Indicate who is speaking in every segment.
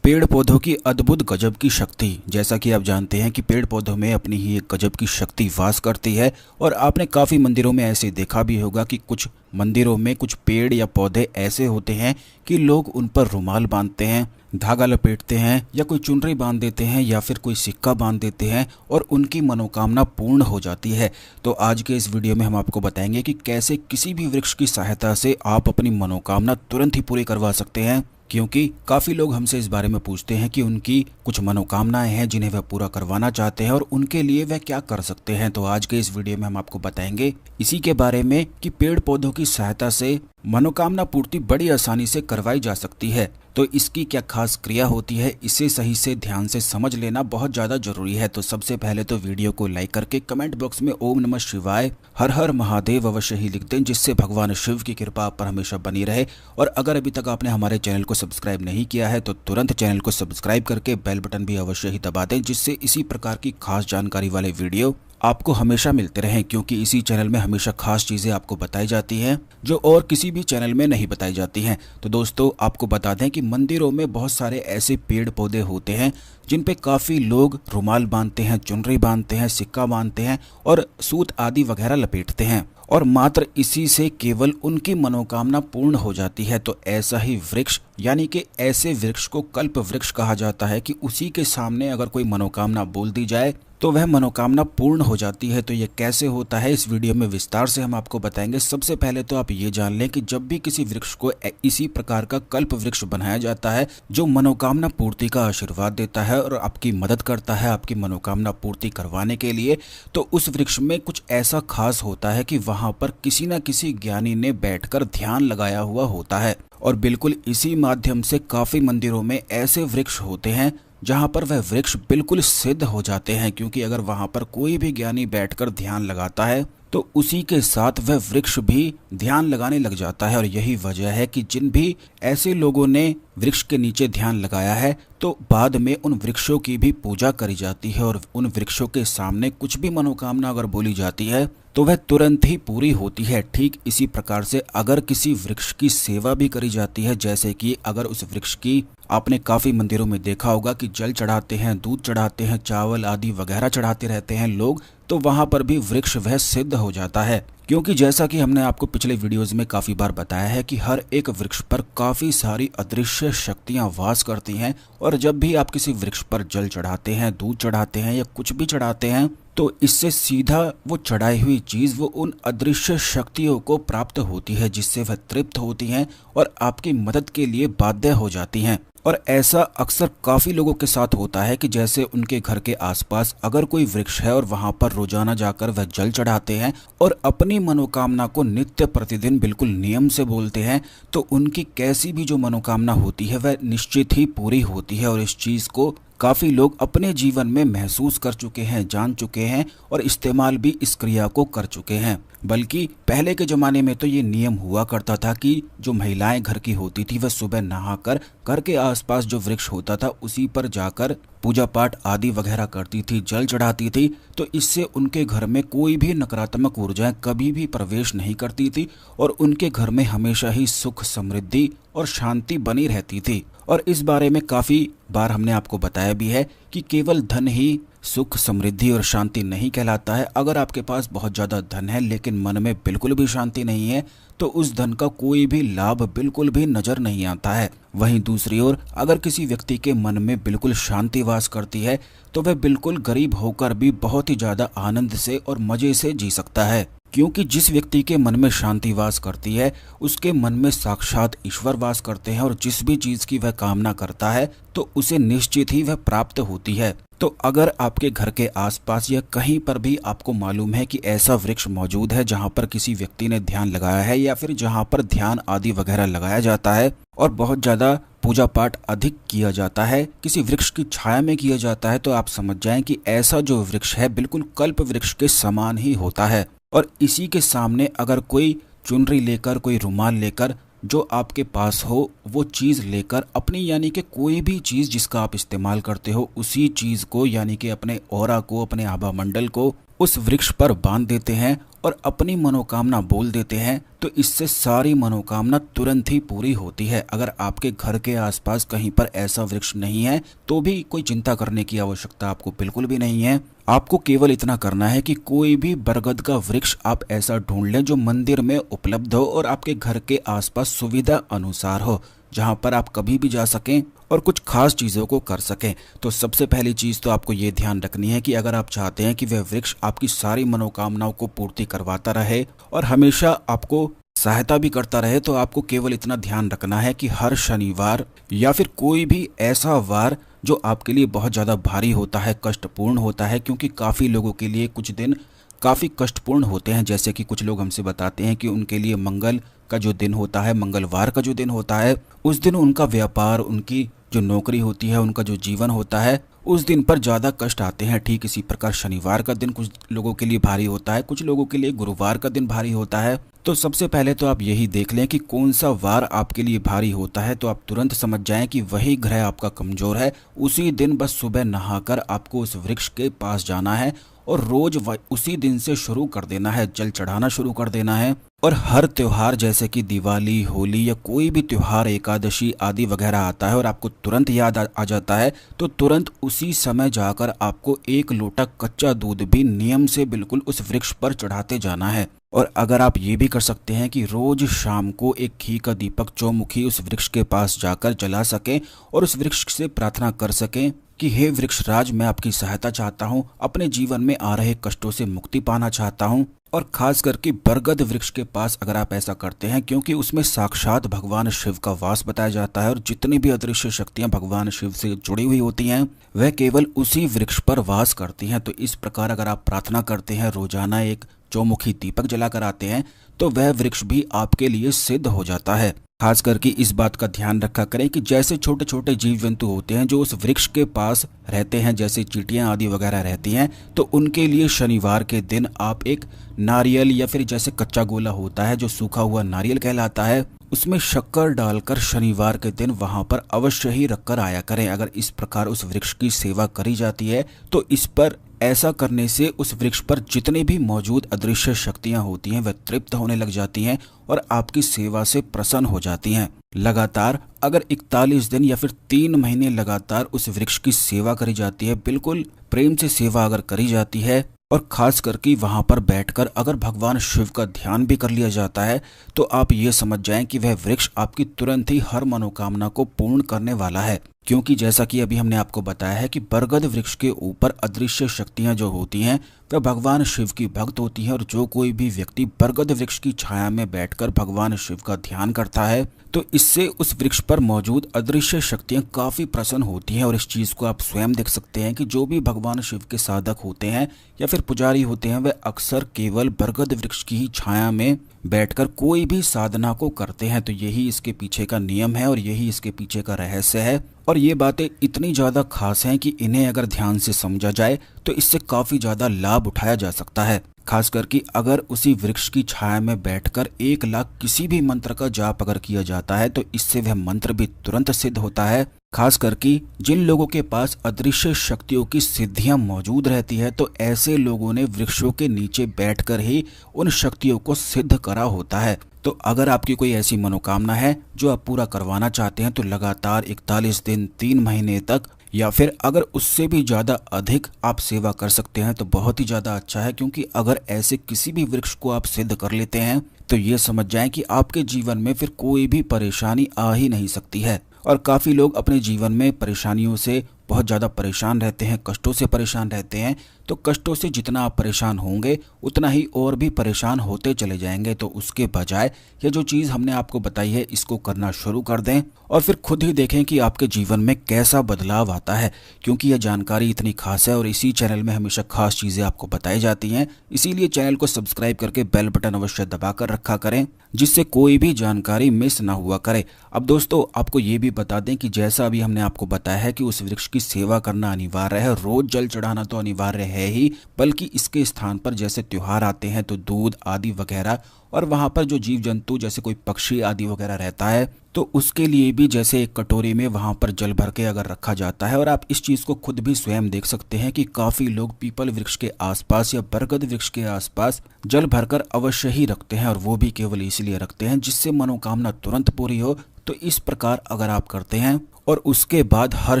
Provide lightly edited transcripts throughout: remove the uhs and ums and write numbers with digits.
Speaker 1: पेड़ पौधों की अद्भुत गजब की शक्ति। जैसा कि आप जानते हैं कि पेड़ पौधों में अपनी ही एक गजब की शक्ति वास करती है और आपने काफ़ी मंदिरों में ऐसे देखा भी होगा कि कुछ मंदिरों में कुछ पेड़ या पौधे ऐसे होते हैं कि लोग उन पर रुमाल बांधते हैं, धागा लपेटते हैं या कोई चुनरी बांध देते हैं या फिर कोई सिक्का बांध देते हैं और उनकी मनोकामना पूर्ण हो जाती है। तो आज के इस वीडियो में हम आपको बताएंगे कि कैसे किसी भी वृक्ष की सहायता से आप अपनी मनोकामना तुरंत ही पूरी करवा सकते हैं, क्योंकि काफ़ी लोग हमसे इस बारे में पूछते हैं कि उनकी कुछ मनोकामनाएं हैं जिन्हें वह पूरा करवाना चाहते हैं और उनके लिए वह क्या कर सकते हैं। तो आज के इस वीडियो में हम आपको बताएंगे इसी के बारे में कि पेड़ पौधों की सहायता से मनोकामना पूर्ति बड़ी आसानी से करवाई जा सकती है। तो इसकी क्या खास क्रिया होती है, इसे सही से ध्यान से समझ लेना बहुत ज़्यादा जरूरी है। तो सबसे पहले तो वीडियो को लाइक करके कमेंट बॉक्स में ओम नमः शिवाय हर हर महादेव अवश्य ही लिख दें, जिससे भगवान शिव की कृपा आप पर हमेशा बनी रहे। और अगर अभी तक आपने हमारे चैनल को सब्सक्राइब नहीं किया है तो तुरंत चैनल को सब्सक्राइब करके बेल बटन भी अवश्य ही दबा दें, जिससे इसी प्रकार की खास जानकारी वाले वीडियो आपको हमेशा मिलते रहें, क्योंकि इसी चैनल में हमेशा खास चीज़ें आपको बताई जाती हैं जो और किसी भी चैनल में नहीं बताई जाती हैं। तो दोस्तों, आपको बता दें कि मंदिरों में बहुत सारे ऐसे पेड़ पौधे होते हैं जिन पे काफ़ी लोग रुमाल बांधते हैं, चुनरी बांधते हैं, सिक्का बांधते हैं और सूत आदि वगैरह लपेटते हैं और मात्र इसी से केवल उनकी मनोकामना पूर्ण हो जाती है। तो ऐसा ही वृक्ष यानी कि ऐसे वृक्ष को कल्प वृक्ष कहा जाता है कि उसी के सामने अगर कोई मनोकामना बोल दी जाए तो वह मनोकामना पूर्ण हो जाती है। तो ये कैसे होता है, इस वीडियो में विस्तार से हम आपको बताएंगे। सबसे पहले तो आप ये जान लें कि जब भी किसी वृक्ष को इसी प्रकार का कल्प वृक्ष बनाया जाता है जो मनोकामना पूर्ति का आशीर्वाद देता है और आपकी मदद करता है आपकी मनोकामना पूर्ति करवाने के लिए, तो उस वृक्ष में कुछ ऐसा खास होता है कि वहां पर किसी न किसी ज्ञानी ने बैठकर ध्यान लगाया हुआ होता है। और बिल्कुल इसी माध्यम से काफी मंदिरों में ऐसे वृक्ष होते हैं जहां पर वह वृक्ष बिल्कुल सिद्ध हो जाते हैं, क्योंकि अगर वहां पर कोई भी ज्ञानी बैठकर ध्यान लगाता है तो उसी के साथ वह वृक्ष भी ध्यान लगाने लग जाता है। और यही वजह है कि जिन भी ऐसे लोगों ने वृक्ष के नीचे ध्यान लगाया है तो बाद में उन वृक्षों की भी पूजा करी जाती है और उन वृक्षों के सामने कुछ भी मनोकामना अगर बोली जाती है तो वह तुरंत ही पूरी होती है। ठीक इसी प्रकार से अगर किसी वृक्ष की सेवा भी करी जाती है, जैसे कि अगर उस वृक्ष की आपने काफी मंदिरों में देखा होगा कि जल चढ़ाते हैं, दूध चढ़ाते हैं, चावल आदि वगैरह चढ़ाते रहते हैं लोग, तो वहां पर भी वृक्ष वह सिद्ध हो जाता है। क्योंकि जैसा कि हमने आपको पिछले वीडियोस में काफी बार बताया है कि हर एक वृक्ष पर काफी सारी अदृश्य शक्तियां वास करती हैं और जब भी आप किसी वृक्ष पर जल चढ़ाते हैं, दूध चढ़ाते हैं या कुछ भी चढ़ाते हैं तो इससे सीधा वो चढ़ाई हुई चीज वो उन अदृश्य शक्तियों को प्राप्त होती है, जिससे वह तृप्त होती हैं और आपकी मदद के लिए बाध्य हो जाती हैं। और ऐसा अक्सर काफी लोगों के साथ होता है कि जैसे उनके घर के आसपास अगर कोई वृक्ष है और वहां पर रोजाना जाकर वह जल चढ़ाते हैं और अपनी मनोकामना को नित्य प्रतिदिन बिल्कुल नियम से बोलते हैं, तो उनकी कैसी भी जो मनोकामना होती है वह निश्चित ही पूरी होती है। और इस चीज को काफी लोग अपने जीवन में महसूस कर चुके हैं, जान चुके हैं और इस्तेमाल भी इस क्रिया को कर चुके हैं। बल्कि पहले के जमाने में तो ये नियम हुआ करता था कि जो महिलाएं घर की होती थी वह सुबह नहाकर घर के आसपास जो वृक्ष होता था उसी पर जाकर पूजा पाठ आदि वगैरह करती थी, जल चढ़ाती थी। तो इससे उनके घर में कोई भी नकारात्मक ऊर्जाएं कभी भी प्रवेश नहीं करती थी और उनके घर में हमेशा ही सुख, समृद्धि और शांति बनी रहती थी। और इस बारे में काफी बार हमने आपको बताया भी है कि केवल धन ही सुख, समृद्धि और शांति नहीं कहलाता है। अगर आपके पास बहुत ज्यादा धन है लेकिन मन में बिल्कुल भी शांति नहीं है तो उस धन का कोई भी लाभ बिल्कुल भी नजर नहीं आता है। वहीं दूसरी ओर अगर किसी व्यक्ति के मन में बिल्कुल शांति वास करती है तो वह बिल्कुल गरीब होकर भी बहुत ही ज्यादा आनंद से और मजे से जी सकता है, क्योंकि जिस व्यक्ति के मन में शांति वास करती है उसके मन में साक्षात ईश्वर वास करते हैं और जिस भी चीज की वह कामना करता है तो उसे निश्चित ही वह प्राप्त होती है। तो अगर आपके घर के आसपास या कहीं पर भी आपको मालूम है कि ऐसा वृक्ष मौजूद है जहां पर किसी व्यक्ति ने ध्यान लगाया है या फिर जहां पर ध्यान आदि वगैरह लगाया जाता है और बहुत ज्यादा पूजा पाठ अधिक किया जाता है, किसी वृक्ष की छाया में किया जाता है, तो आप समझ जाएं कि ऐसा जो वृक्ष है बिल्कुल कल्प वृक्ष के समान ही होता है। और इसी के सामने अगर कोई चुनरी लेकर, कोई रुमाल लेकर जो आपके पास हो वो चीज़ लेकर अपनी यानी कि कोई भी चीज़ जिसका आप इस्तेमाल करते हो उसी चीज़ को यानी कि अपने ऑरा को, अपने आभा मंडल को उस वृक्ष पर बांध देते हैं और अपनी मनोकामना बोल देते हैं तो इससे सारी मनोकामना तुरंत ही पूरी होती है। अगर आपके घर के आसपास कहीं पर ऐसा वृक्ष नहीं है तो भी कोई चिंता करने की आवश्यकता आपको बिल्कुल भी नहीं है। आपको केवल इतना करना है कि कोई भी बरगद का वृक्ष आप ऐसा ढूंढ लें जो मंदिर में उपलब्ध हो और आपके घर के आसपास सुविधा अनुसार हो, जहां पर आप कभी भी जा सकें और कुछ खास चीज़ों को कर सकें। तो सबसे पहली चीज़ तो आपको ये ध्यान रखनी है कि अगर आप चाहते हैं कि वह वृक्ष आपकी सारी मनोकामनाओं को पूर्ति करवाता रहे और हमेशा आपको सहायता भी करता रहे, तो आपको केवल इतना ध्यान रखना है कि हर शनिवार या फिर कोई भी ऐसा वार जो आपके लिए बहुत ज़्यादा भारी होता है, कष्टपूर्ण होता है, क्योंकि काफ़ी लोगों के लिए कुछ दिन काफ़ी कष्टपूर्ण होते हैं। जैसे कि कुछ लोग हमसे बताते हैं कि उनके लिए मंगल का जो दिन होता है, मंगलवार का जो दिन होता है, उस दिन उनका व्यापार, उनकी जो नौकरी होती है, उनका जो जीवन होता है, उस दिन पर ज़्यादा कष्ट आते हैं। ठीक इसी प्रकार शनिवार का दिन कुछ लोगों के लिए भारी होता है, कुछ लोगों के लिए गुरुवार का दिन भारी होता है। तो सबसे पहले तो आप यही देख लें कि कौन सा वार आपके लिए भारी होता है, तो आप तुरंत समझ जाएं कि वही ग्रह आपका कमज़ोर है। उसी दिन बस सुबह नहाकर आपको उस वृक्ष के पास जाना है और रोज उसी दिन से शुरू कर देना है, जल चढ़ाना शुरू कर देना है। और हर त्योहार जैसे कि दिवाली, होली या कोई भी त्योहार, एकादशी आदि वगैरह आता है और आपको तुरंत याद आ जाता है, तो तुरंत उसी समय जाकर आपको 1 लोटा कच्चा दूध भी नियम से बिल्कुल उस वृक्ष पर चढ़ाते जाना है। और अगर आप ये भी कर सकते हैं कि रोज शाम को एक घी का दीपक चौमुखी उस वृक्ष के पास जाकर जला सकें और उस वृक्ष से प्रार्थना कर सकें कि हे वृक्षराज, मैं आपकी सहायता चाहता हूँ, अपने जीवन में आ रहे कष्टों से मुक्ति पाना चाहता हूँ। और खास करके बरगद वृक्ष के पास अगर आप ऐसा करते हैं, क्योंकि उसमें साक्षात भगवान शिव का वास बताया जाता है और जितनी भी अदृश्य शक्तियां भगवान शिव से जुड़ी हुई होती हैं वह केवल उसी वृक्ष पर वास करती हैं। तो इस प्रकार अगर आप प्रार्थना करते हैं, रोजाना एक चौमुखी दीपक जलाकर आते हैं, तो वह वृक्ष भी आपके लिए सिद्ध हो जाता है। खास करके इस बात का ध्यान रखा करें कि जैसे छोटे छोटे जीव जंतु होते हैं जो उस वृक्ष के पास रहते हैं, जैसे चींटियां आदि वगैरह रहती हैं, तो उनके लिए शनिवार के दिन आप एक नारियल या फिर जैसे कच्चा गोला होता है जो सूखा हुआ नारियल कहलाता है, उसमें शक्कर डालकर शनिवार के दिन वहां पर अवश्य ही रखकर आया करें। अगर इस प्रकार उस वृक्ष की सेवा करी जाती है तो इस पर ऐसा करने से उस वृक्ष पर जितने भी मौजूद अदृश्य शक्तियां होती हैं वह तृप्त होने लग जाती हैं और आपकी सेवा से प्रसन्न हो जाती हैं। लगातार अगर 41 दिन या फिर 3 महीने लगातार उस वृक्ष की सेवा करी जाती है, बिल्कुल प्रेम से सेवा अगर करी जाती है और खास करके वहां पर बैठकर अगर भगवान शिव का ध्यान भी कर लिया जाता है, तो आप ये समझ जाएं कि वह वृक्ष आपकी तुरंत ही हर मनोकामना को पूर्ण करने वाला है। क्योंकि जैसा कि अभी हमने आपको बताया है कि बरगद वृक्ष के ऊपर अदृश्य शक्तियां जो होती हैं वह भगवान शिव की भक्त होती हैं और जो कोई भी व्यक्ति बरगद वृक्ष की छाया में बैठकर भगवान शिव का ध्यान करता है तो इससे उस वृक्ष पर मौजूद अदृश्य शक्तियां काफी प्रसन्न होती हैं। और इस चीज को आप स्वयं देख सकते हैं कि जो भी भगवान शिव के साधक होते हैं या फिर पुजारी होते हैं वह अक्सर केवल बरगद वृक्ष की ही छाया में बैठकर कोई भी साधना को करते हैं। तो यही इसके पीछे का नियम है और यही इसके पीछे का रहस्य है। और ये बातें इतनी ज़्यादा खास हैं कि इन्हें अगर ध्यान से समझा जाए तो इससे काफ़ी ज़्यादा लाभ उठाया जा सकता है। खास करके अगर उसी वृक्ष की छाया में बैठकर 1 लाख किसी भी मंत्र का जाप अगर किया जाता है तो इससे वह मंत्र भी तुरंत सिद्ध होता है। खास करके जिन लोगों के पास अदृश्य शक्तियों की सिद्धियां मौजूद रहती है तो ऐसे लोगों ने वृक्षों के नीचे बैठकर ही उन शक्तियों को सिद्ध करा होता है। तो अगर आपकी कोई ऐसी मनोकामना है जो आप पूरा करवाना चाहते हैं तो लगातार 41 दिन 3 महीने तक या फिर अगर उससे भी ज़्यादा अधिक आप सेवा कर सकते हैं तो बहुत ही ज़्यादा अच्छा है। क्योंकि अगर ऐसे किसी भी वृक्ष को आप सिद्ध कर लेते हैं तो ये समझ जाएं कि आपके जीवन में फिर कोई भी परेशानी आ ही नहीं सकती है। और काफ़ी लोग अपने जीवन में परेशानियों से बहुत ज़्यादा परेशान रहते हैं, कष्टों से परेशान रहते हैं। तो कष्टों से जितना आप परेशान होंगे उतना ही और भी परेशान होते चले जाएंगे। तो उसके बजाय ये जो चीज़ हमने आपको बताई है इसको करना शुरू कर दें और फिर खुद ही देखें कि आपके जीवन में कैसा बदलाव आता है। क्योंकि यह जानकारी इतनी खास है और इसी चैनल में हमेशा खास चीज़ें आपको बताई जाती हैं, इसीलिए चैनल को सब्सक्राइब करके बेल बटन अवश्य दबा कर रखा करें जिससे कोई भी जानकारी मिस ना हुआ करे। अब दोस्तों आपको ये भी बता दें कि जैसा अभी हमने आपको बताया है कि उस वृक्ष की सेवा करना अनिवार्य है, रोज जल चढ़ाना तो अनिवार्य है है ही, बल्कि इसके स्थान पर जैसे त्योहार आते हैं तो दूध आदि वगैरह, और वहाँ पर जो जीव जंतु जैसे कोई पक्षी आदि वगैरह रहता है तो उसके लिए भी जैसे एक कटोरी में वहाँ पर जल भर के अगर रखा जाता है। और आप इस चीज़ को खुद भी स्वयं देख सकते हैं कि काफ़ी लोग पीपल वृक्ष के आसपास या बरगद वृक्ष के आसपास जल भरकर अवश्य ही रखते हैं, और वो भी केवल इसलिए रखते हैं जिससे मनोकामना तुरंत पूरी हो। तो इस प्रकार अगर आप करते हैं और उसके बाद हर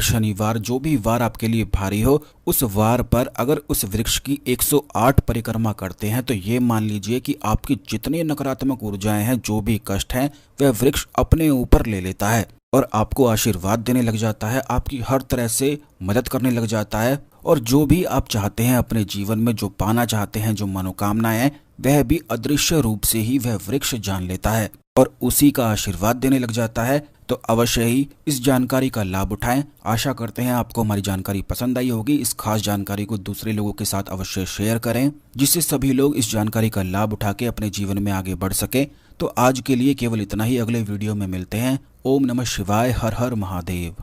Speaker 1: शनिवार, जो भी वार आपके लिए भारी हो, उस वार पर अगर उस वृक्ष की 108 परिक्रमा करते हैं तो ये मान लीजिए कि आपकी जितनी नकारात्मक ऊर्जाएं हैं, जो भी कष्ट हैं, वह वृक्ष अपने ऊपर ले लेता है और आपको आशीर्वाद देने लग जाता है, आपकी हर तरह से मदद करने लग जाता है, और जो भी आप चाहते हैं अपने जीवन में, जो पाना चाहते हैं, जो मनोकामनाएं हैं, वह भी अदृश्य रूप से ही वह वृक्ष जान लेता है और उसी का आशीर्वाद देने लग जाता है। तो अवश्य ही इस जानकारी का लाभ उठाएं। आशा करते हैं आपको हमारी जानकारी पसंद आई होगी। इस खास जानकारी को दूसरे लोगों के साथ अवश्य शेयर करें, जिससे सभी लोग इस जानकारी का लाभ उठा के अपने जीवन में आगे बढ़ सके। तो आज के लिए केवल इतना ही, अगले वीडियो में मिलते हैं। ओम नमः शिवाय, हर हर महादेव।